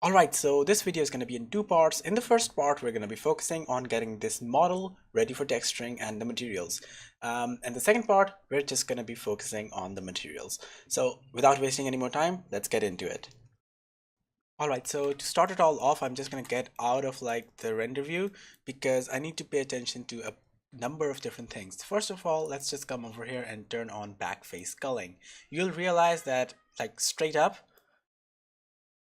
Alright, so this video is going to be in two parts. In the first part, we're going to be focusing on getting this model ready for texturing and the materials. And the second part, we're just going to be focusing on the materials. So without wasting any more time, let's get into it. Alright, so to start it all off, I'm just going to get out of like the render view because I need to pay attention to a number of different things. First of all, let's just come over here and turn on back face culling. You'll realize that like straight up,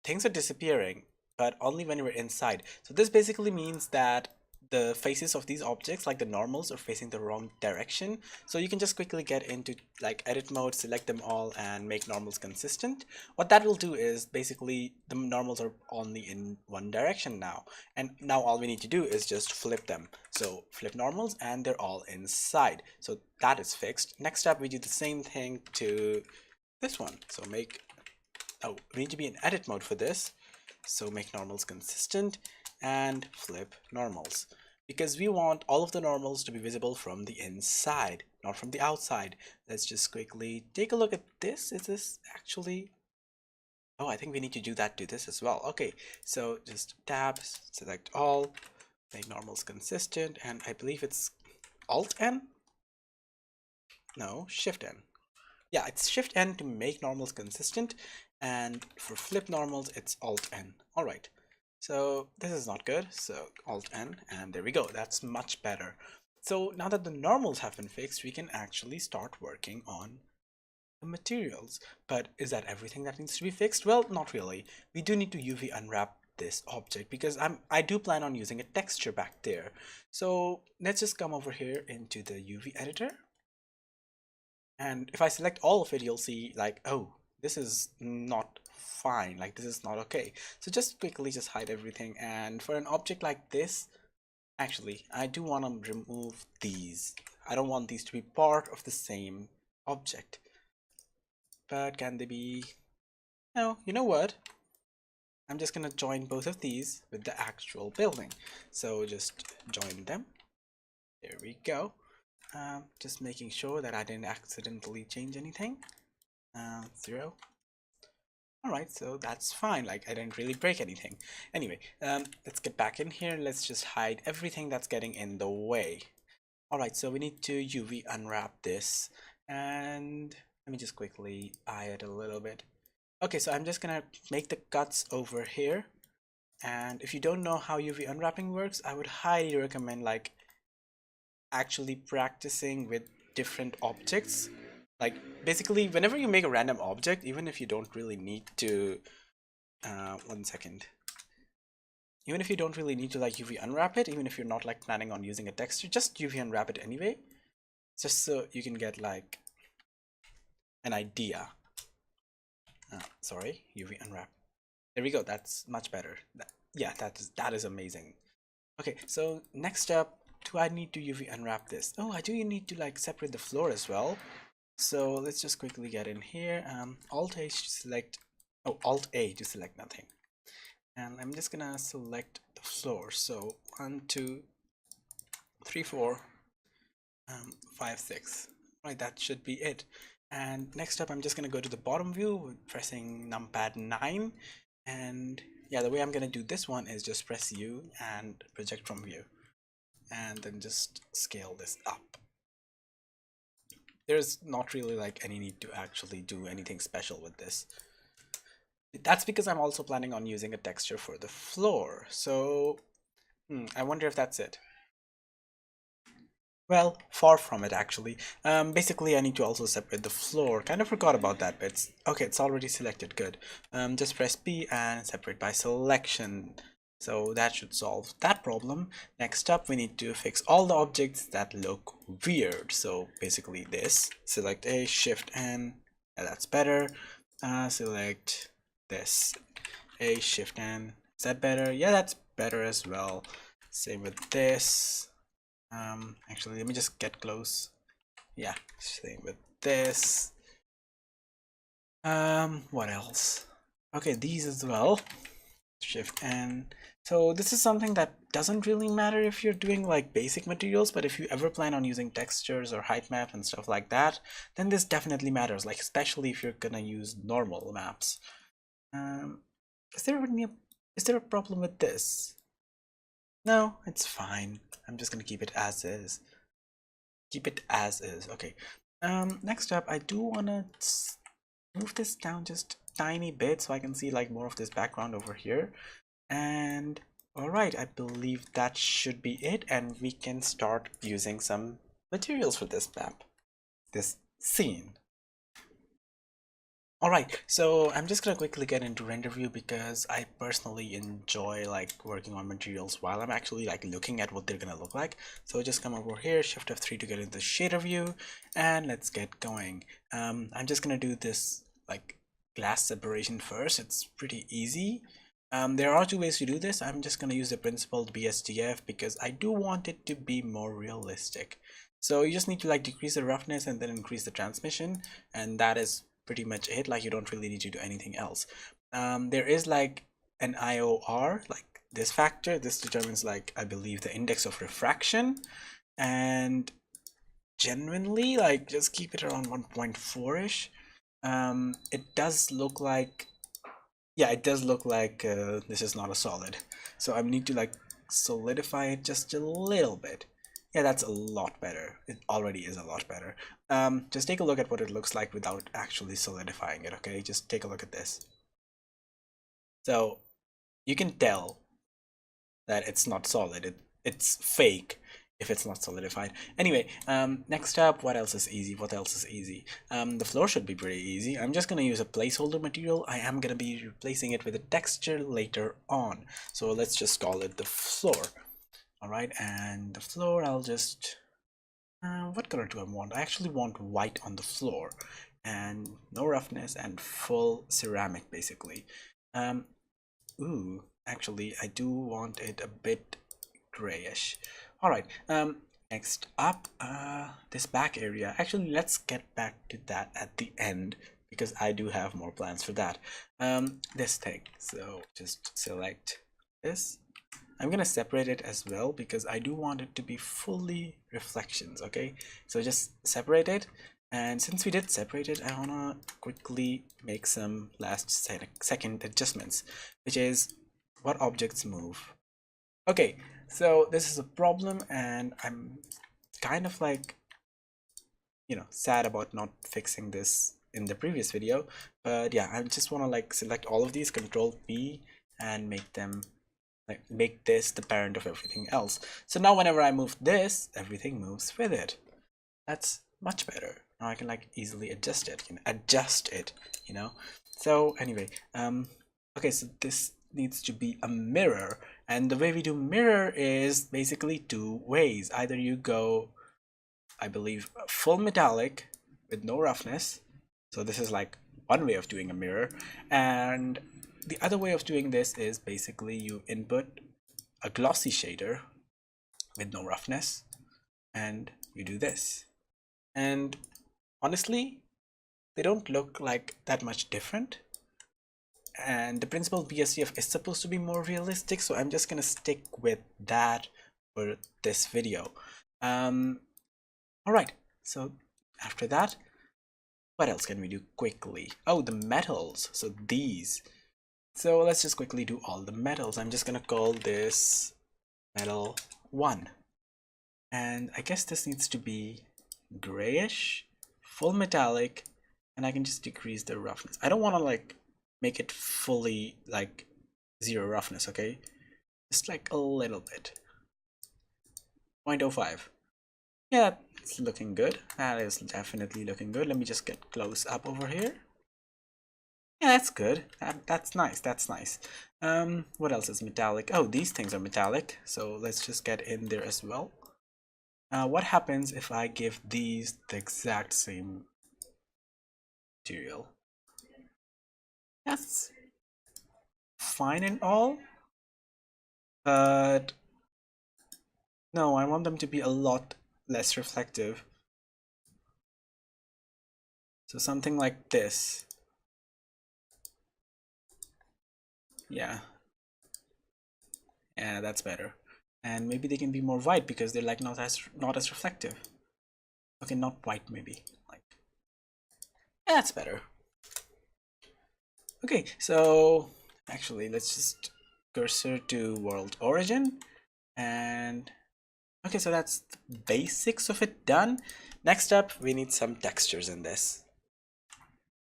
things are disappearing, but only when we're inside. So this basically means that the faces of these objects, like the normals, are facing the wrong direction. So you can just quickly get into like edit mode, select them all, and make normals consistent. What that will do is basically the normals are only in one direction now. And now all we need to do is just flip them. So flip normals and they're all inside. So that is fixed. Next up, we do the same thing to this one. So make we need to be in edit mode for this. So make normals consistent and flip normals because we want all of the normals to be visible from the inside, not from the outside. Let's just quickly take a look at this. Is this actually... Oh, I think we need to do that to this as well. Okay, so just tab, select all, make normals consistent, and I believe it's Alt N? No, Shift N. Yeah, it's Shift N to make normals consistent, and for flip normals it's Alt N. All right, so this is not good, so Alt N, and there we go. That's much better. So now that the normals have been fixed, we can actually start working on the materials. But is that everything that needs to be fixed? Well, not really. We do need to UV unwrap this object because I do plan on using a texture back there. So let's just come over here into the UV editor. And if I select all of it, you'll see like, oh, this is not fine, like this is not okay. So just quickly just hide everything. And for an object like this, actually, I do want to remove these. I don't want these to be part of the same object. But can they be? No, you know what? I'm just gonna join both of these with the actual building. So just join them. There we go. Just making sure that I didn't accidentally change anything. 0. Alright, so that's fine, like I didn't really break anything. Anyway, let's get back in here. Let's just hide everything that's getting in the way. Alright, so we need to UV unwrap this, and let me just quickly eye it a little bit. Okay, so I'm just gonna make the cuts over here, and if you don't know how UV unwrapping works, I would highly recommend like actually practicing with different objects. Like basically whenever you make a random object, even if you don't really need to 1 second, even if you don't really need to like UV unwrap it, even if you're not like planning on using a texture, just UV unwrap it anyway, just so you can get like an idea. Sorry, UV unwrap. There we go. That's much better. Yeah, that is amazing. Okay, so next up, do I need to UV unwrap this? Oh, I do need to like separate the floor as well. So let's just quickly get in here. Alt A to select, oh, Alt A to select nothing. And I'm just gonna select the floor. So 1, 2, 3, 4, 5, 6. Right, that should be it. And next up, I'm just gonna go to the bottom view, pressing numpad 9. And yeah, the way I'm gonna do this one is just press U and project from view, and then just scale this up. There's not really like any need to actually do anything special with this. That's because I'm also planning on using a texture for the floor. So I wonder if that's it. Well, far from it actually. Basically I need to also separate the floor. Kind of forgot about that bit. Okay, it's already selected, good. Just press P and separate by selection. So that should solve that problem. Next up, we need to fix all the objects that look weird. So basically this, select A, Shift N, yeah, that's better. Select this, A, Shift N, is that better? Yeah, that's better as well. Same with this. Actually, let me just get close. Yeah, same with this. What else? Okay, these as well. Shift N. So this is something that doesn't really matter if you're doing like basic materials, but if you ever plan on using textures or height map and stuff like that, then this definitely matters, like especially if you're gonna use normal maps. Is there any Is there a problem with this? No, it's fine. I'm just gonna keep it as is. Keep it as is. Okay. Next up, I do wanna move this down just tiny bit so I can see like more of this background over here. And all right, I believe that should be it, and we can start using some materials for this map, this scene. All right, so I'm just gonna quickly get into render view because I personally enjoy like working on materials while I'm actually like looking at what they're gonna look like. So just come over here, Shift F3 to get into the shader view, and let's get going. I'm just gonna do this like glass separation first. It's pretty easy. There are two ways to do this. I'm just gonna use the principled BSDF because I do want it to be more realistic. So you just need to like decrease the roughness and then increase the transmission, and that is pretty much it. Like you don't really need to do anything else. There is like an IOR, like this factor. This determines like I believe the index of refraction, and genuinely like just keep it around 1.4ish. It does look like, yeah, it does look like this is not a solid, so I need to like solidify it just a little bit. Yeah, that's a lot better. It already is a lot better. Just take a look at what it looks like without actually solidifying it, okay? Just take a look at this. So you can tell that it's not solid. It's fake if it's not solidified. Anyway, next up, what else is easy? What else is easy? The floor should be pretty easy. I'm just gonna use a placeholder material. I am gonna be replacing it with a texture later on. So let's just call it the floor. All right, and the floor, I'll just, what color do I want? I actually want white on the floor and no roughness and full ceramic basically. Ooh, actually, I do want it a bit grayish. All right, next up, this back area. Actually, let's get back to that at the end because I do have more plans for that. This thing, so just select this. I'm gonna separate it as well because I do want it to be fully reflections, okay? So just separate it, and since we did separate it, I wanna quickly make some last second adjustments, which is what objects move. Okay, so this is a problem and I'm kind of like, you know, sad about not fixing this in the previous video, but yeah, I just wanna like select all of these, Control P, and make them like make this the parent of everything else. So now whenever I move this, everything moves with it. That's much better. Now I can like easily adjust it, you know. So anyway, okay, so this needs to be a mirror, and the way we do mirror is basically two ways. Either you go, I believe, full metallic with no roughness. So this is like one way of doing a mirror, and the other way of doing this is basically you input a glossy shader with no roughness and you do this. And honestly, they don't look like that much different. And the principled BSDF is supposed to be more realistic, so I'm just gonna stick with that for this video. All right, so after that, what else can we do quickly? Oh, the metals, so these. So let's just quickly do all the metals. I'm just gonna call this metal 1. And I guess this needs to be grayish, full metallic, and I can just decrease the roughness. I don't want to like make it fully like 0 roughness, okay? Just like a little bit. 0.05. Yeah, it's looking good. That is definitely looking good. Let me just get close up over here. Yeah, that's good. That's nice. That's nice. What else is metallic? Oh, these things are metallic. So let's just get in there as well. What happens if I give these the exact same material? That's fine and all, but no, I want them to be a lot less reflective. So something like this. Yeah. Yeah, that's better. And maybe they can be more white because they're like not as reflective. Okay, not white maybe. Like, yeah, that's better. Okay, so actually let's just cursor to world origin. And okay, so that's the basics of it done. Next up, we need some textures in this.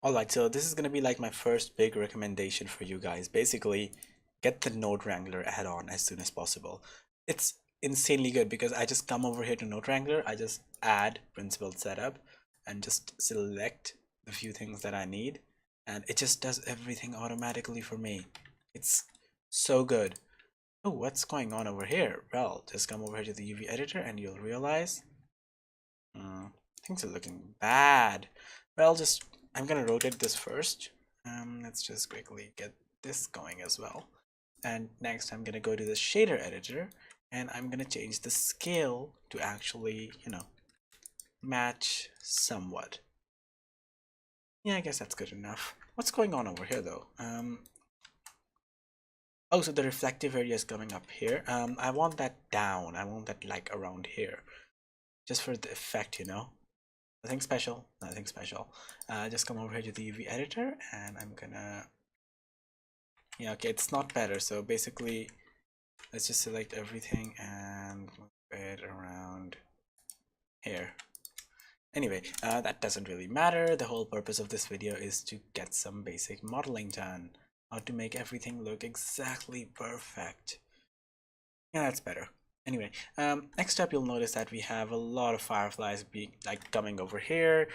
Alright, so this is going to be like my first big recommendation for you guys. Basically, get the Node Wrangler add-on as soon as possible. It's insanely good because I just come over here to Node Wrangler, I just add principled setup and just select the few things that I need, and it just does everything automatically for me. It's so good. Oh, what's going on over here? Well, just come over here to the UV editor and you'll realize things are looking bad. Well, just I'm gonna rotate this first. Let's just quickly get this going as well. And next I'm gonna go to the shader editor and I'm gonna change the scale to actually, match somewhat. Yeah, I guess that's good enough. What's going on over here though? Oh, so the reflective area is coming up here. I want that down. I want that like around here. Just for the effect, Nothing special, nothing special. Just come over here to the UV editor and I'm gonna, yeah, okay, it's not better. So basically, let's just select everything and move it around here. Anyway, that doesn't really matter. The whole purpose of this video is to get some basic modeling done. How to make everything look exactly perfect. Yeah, that's better. Anyway, next up you'll notice that we have a lot of fireflies being like coming over here.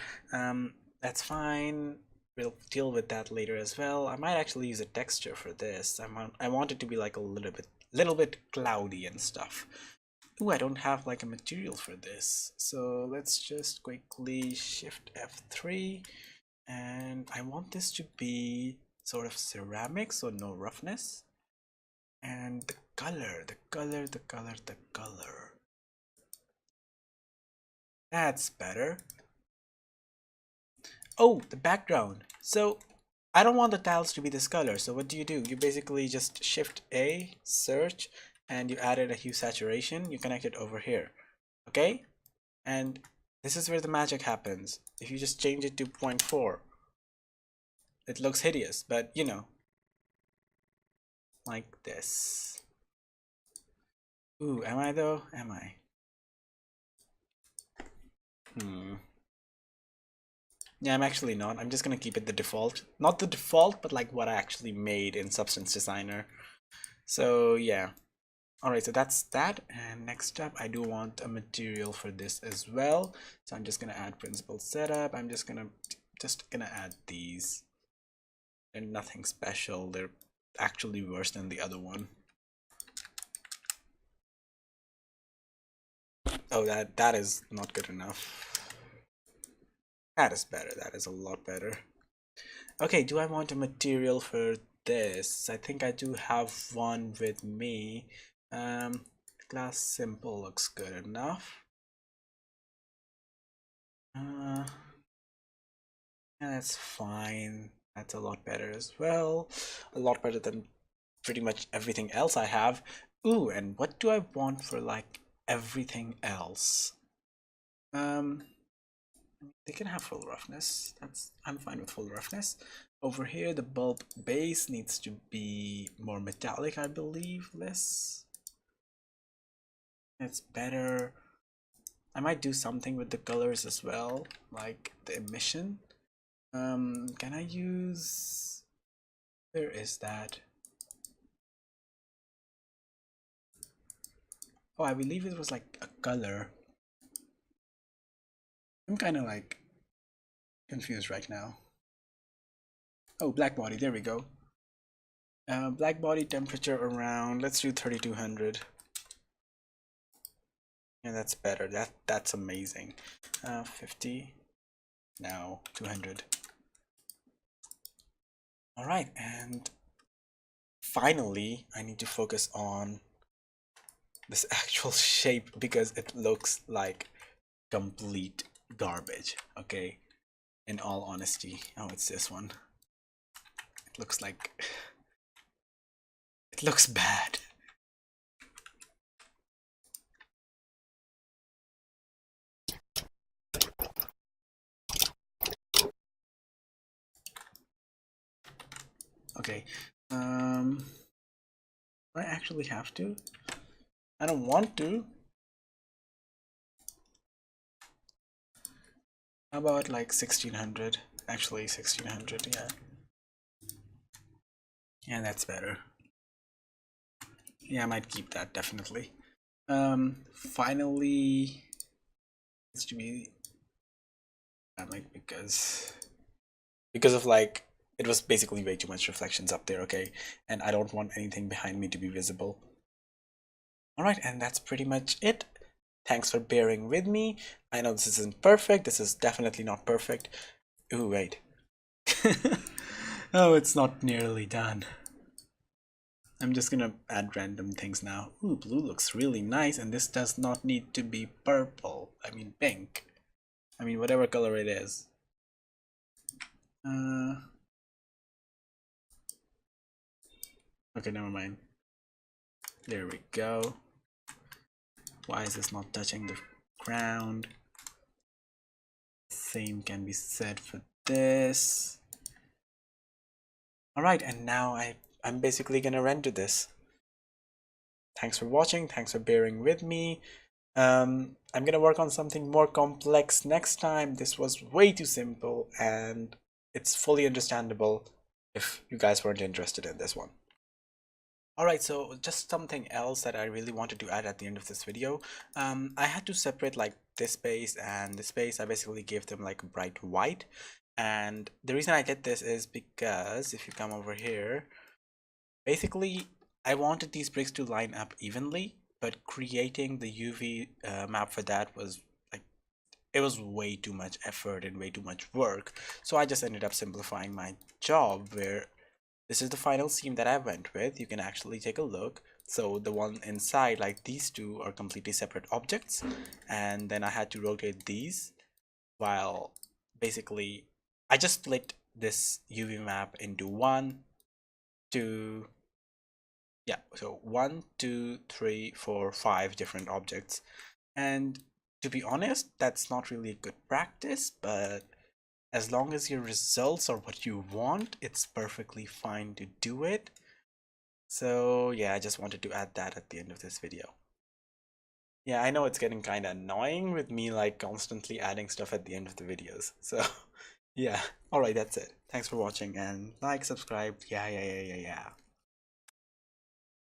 That's fine. We'll deal with that later as well. I might actually use a texture for this. I want it to be like a little bit cloudy and stuff. Ooh, I don't have like a material for this. So let's just quickly shift F3 and I want this to be sort of ceramic, so no roughness. And the color. That's better. Oh, the background. So I don't want the tiles to be this color. So what do? You basically just shift A, search, and you added a hue saturation. You connect it over here. Okay? And this is where the magic happens. If you just change it to 0.4, it looks hideous, but like this. Ooh, am I though? Am I? Yeah, I'm actually not. I'm just gonna keep it the default. Not the default, but like what I actually made in Substance Designer. So yeah. Alright, so that's that. And next up, I do want a material for this as well. So I'm just gonna add principled setup. I'm just gonna add these. They're nothing special. They're actually worse than the other one. Oh, that is not good enough. That is better. That is a lot better. Okay, do I want a material for this? I think I do have one with me. Glass simple looks good enough. Yeah, that's fine. That's a lot better as well. A lot better than pretty much everything else I have. Ooh, and what do I want for like everything else? They can have full roughness. I'm fine with full roughness. Over here, the bulb base needs to be more metallic, I believe. Less. It's better. I might do something with the colors as well, like the emission. Can I use? Where is that? Oh, I believe it was like a color. I'm kind of like confused right now. Oh, black body. There we go. Black body temperature around. Let's do 3200. Yeah, that's better. That's amazing. 50. Now 200. All right, and finally, I need to focus on this actual shape because it looks like complete garbage. Okay, in all honesty. Oh, it's this one. It looks like it looks bad. Okay. I actually have to? I don't want to. How about like 1600? Actually 1600, yeah. Yeah, that's better. Yeah, I might keep that definitely. Finally, it's to be like because of like it was basically way too much reflections up there, okay? And I don't want anything behind me to be visible. Alright, and that's pretty much it. Thanks for bearing with me. I know this isn't perfect. This is definitely not perfect. Ooh, wait. Oh, it's not nearly done. I'm just gonna add random things now. Ooh, blue looks really nice, and this does not need to be purple. I mean pink. I mean whatever color it is. Okay, never mind. There we go. Why is this not touching the ground? Same can be said for this. Alright, and now I'm basically gonna render this. Thanks for watching, thanks for bearing with me. I'm gonna work on something more complex next time. This was way too simple and it's fully understandable if you guys weren't interested in this one. Alright, so just something else that I really wanted to add at the end of this video. I had to separate like this space and this space. I basically gave them like bright white. And the reason I did this is because if you come over here, basically I wanted these bricks to line up evenly, but creating the UV map for that was like, it was way too much effort and way too much work. So I just ended up simplifying my job where this is the final seam that I went with. You can actually take a look. So the one inside, like these two are completely separate objects. And then I had to rotate these while basically I just split this UV map into one, two, yeah, so 1, 2, 3, 4, 5 different objects. And to be honest, that's not really a good practice, but as long as your results are what you want, it's perfectly fine to do it. So yeah, I just wanted to add that at the end of this video. Yeah, I know it's getting kind of annoying with me like constantly adding stuff at the end of the videos. So yeah, alright, that's it. Thanks for watching and like, subscribe. Yeah.